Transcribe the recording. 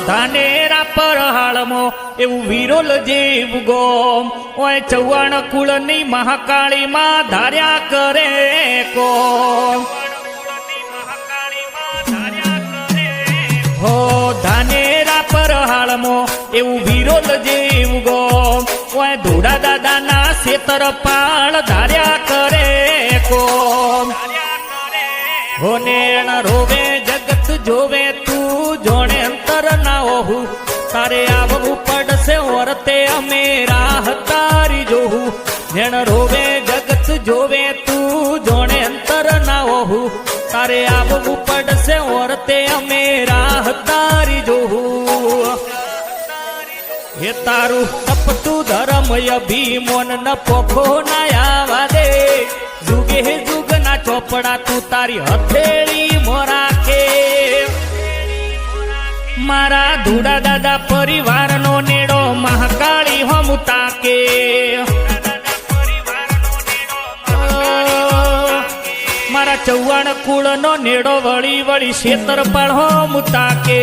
ધાનેરા પર હાળમો એવું વિરોલ જેવું ગોમ ઓય ચૌહાણ કુળની મહાકાળી માં ધાર્યા કરે કોમ હો ધાનેરા પર હાળમો એવું વિરોલ જેવું ગોમ ઓય ધોડા દાદાના શેતર પાળ ધાર્યા કરે કોમ હો નેણ રોવે જગત જોવે તું જોણે અંતર ના ઓહું તારે આવવું પડશે ઓરતે અમે રાહ તારી જોહું નેણ રોવે જગત જોવે તું જોણે અંતર ના ઓહું તારે આવવું પડશે ઓરતે અમે રાહ તારી જોહું હે તારું તપતું ધર્મ અભિમોન ન પોખો ના આવા દે જુગે જુગના ચોપડા તું તારી હથેળી મોરાખે મારા ધૂડા દાદા પરિવારનો નેડો મહાકાળી હમ તાકે મારા ચૌહાણ કુળનો નેડો વળી વળી શેતરપાળ હમ તાકે